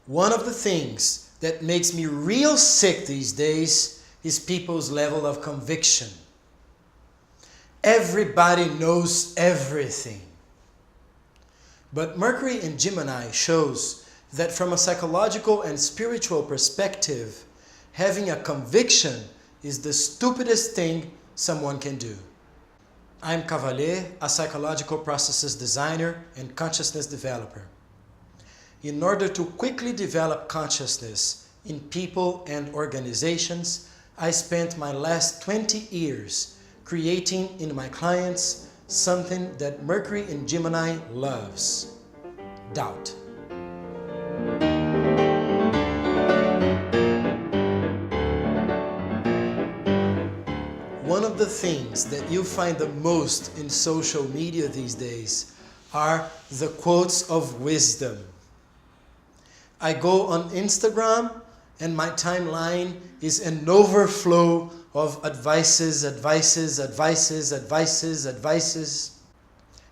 One of the things that makes me real sick these days is people's level of conviction. Everybody knows everything. But Mercury in Gemini shows that from a psychological and spiritual perspective, having a conviction is the stupidest thing someone can do. I'm Cavalher, a psychological processes designer and consciousness developer. In order to quickly develop consciousness in people and organizations, I spent my last 20 years creating in my clients something that Mercury in Gemini loves: doubt. One of the things that you find the most in social media these days are the quotes of wisdom. I go on Instagram and my timeline is an overflow of advices.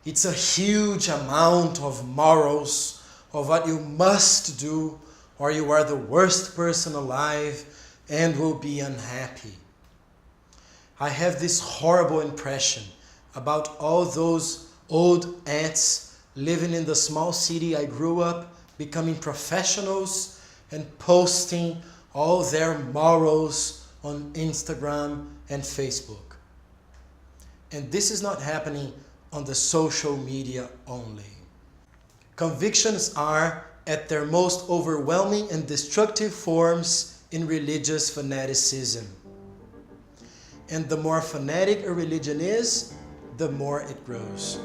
It's a huge amount of morals of what you must do or you are the worst person alive and will be unhappy. I have this horrible impression about all those old ants living in the small city I grew up, becoming professionals and posting all their morals on Instagram and Facebook. And this is not happening on the social media only. Convictions are at their most overwhelming and destructive forms in religious fanaticism. And the more fanatic a religion is, the more it grows.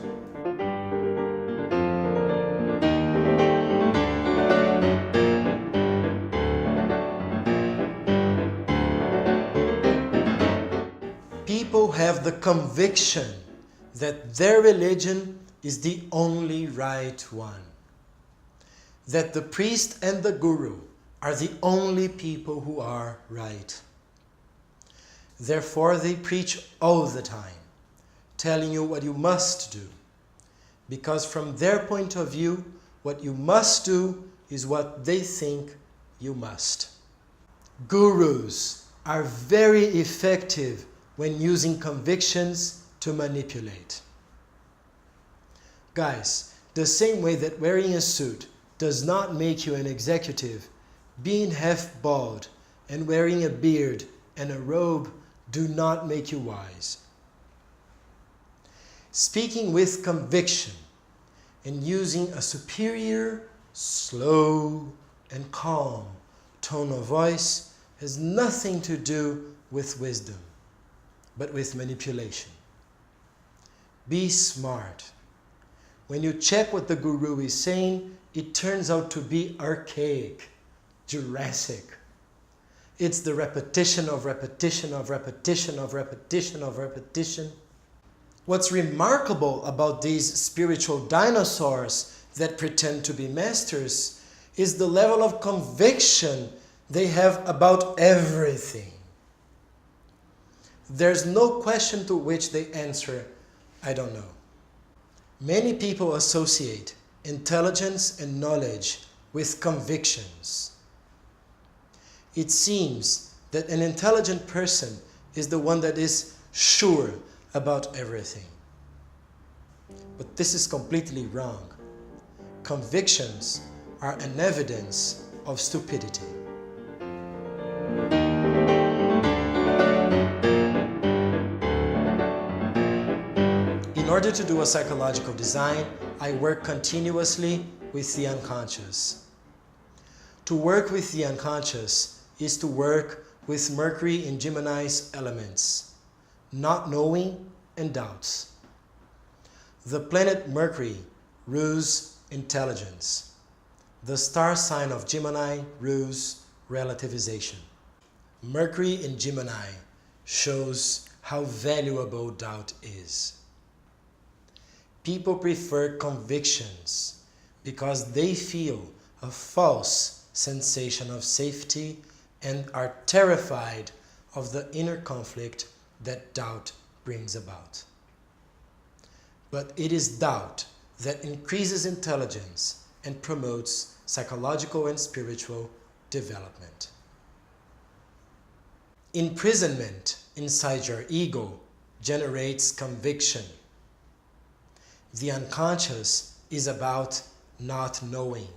People have the conviction that their religion is the only right one. That the priest and the guru are the only people who are right. Therefore, they preach all the time, telling you what you must do. Because from their point of view, what you must do is what they think you must. Gurus are very effective when using convictions to manipulate. Guys, the same way that wearing a suit does not make you an executive, being half bald and wearing a beard and a robe do not make you wise. Speaking with conviction and using a superior, slow, and calm tone of voice has nothing to do with wisdom, but with manipulation. Be smart. When you check what the guru is saying, it turns out to be archaic, Jurassic. It's the repetition of repetition of repetition of repetition of repetition. What's remarkable about these spiritual dinosaurs that pretend to be masters is the level of conviction they have about everything. There's no question to which they answer, I don't know. Many people associate intelligence and knowledge with convictions. It seems that an intelligent person is the one that is sure about everything. But this is completely wrong. Convictions are an evidence of stupidity. In order to do a psychological design, I work continuously with the unconscious. To work with the unconscious is to work with Mercury in Gemini's elements, not knowing and doubts. The planet Mercury rules intelligence. The star sign of Gemini rules relativization. Mercury in Gemini shows how valuable doubt is. People prefer convictions because they feel a false sensation of safety and are terrified of the inner conflict that doubt brings about. But it is doubt that increases intelligence and promotes psychological and spiritual development. Imprisonment inside your ego generates conviction. The unconscious is about not knowing.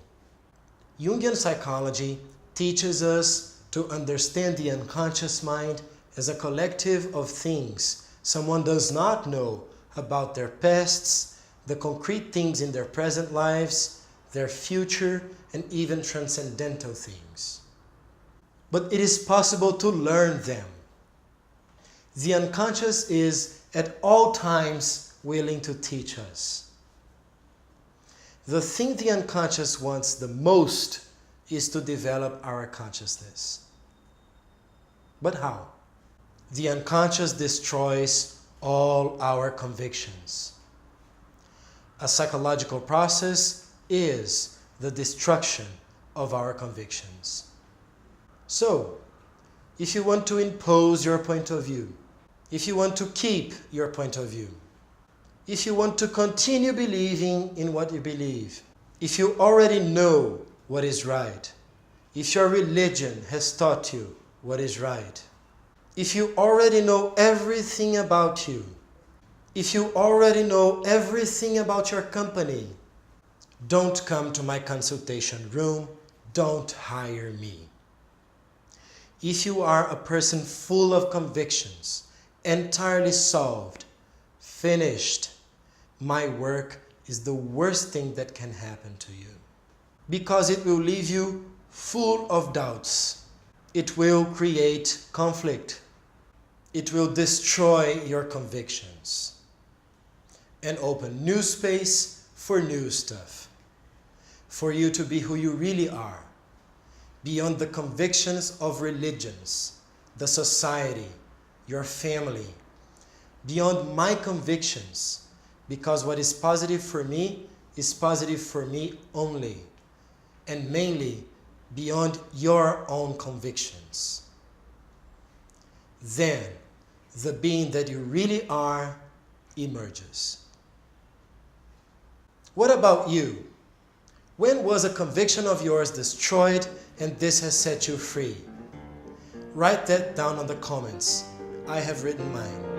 Jungian psychology teaches us to understand the unconscious mind as a collective of things someone does not know about their pasts, the concrete things in their present lives, their future, and even transcendental things. But it is possible to learn them. The unconscious is at all times willing to teach us. The thing the unconscious wants the most is to develop our consciousness. But how? The unconscious destroys all our convictions. A psychological process is the destruction of our convictions. So, if you want to impose your point of view, if you want to keep your point of view, if you want to continue believing in what you believe, if you already know what is right, if your religion has taught you what is right, if you already know everything about you, if you already know everything about your company, don't come to my consultation room, don't hire me. If you are a person full of convictions, entirely solved, finished, my work is the worst thing that can happen to you. Because it will leave you full of doubts. It will create conflict. It will destroy your convictions and open new space for new stuff. For you to be who you really are, beyond the convictions of religions, the society, your family, beyond my convictions, because what is positive for me is positive for me only, and mainly beyond your own convictions. Then, the being that you really are emerges. What about you? When was a conviction of yours destroyed and this has set you free? Write that down on the comments. I have written mine.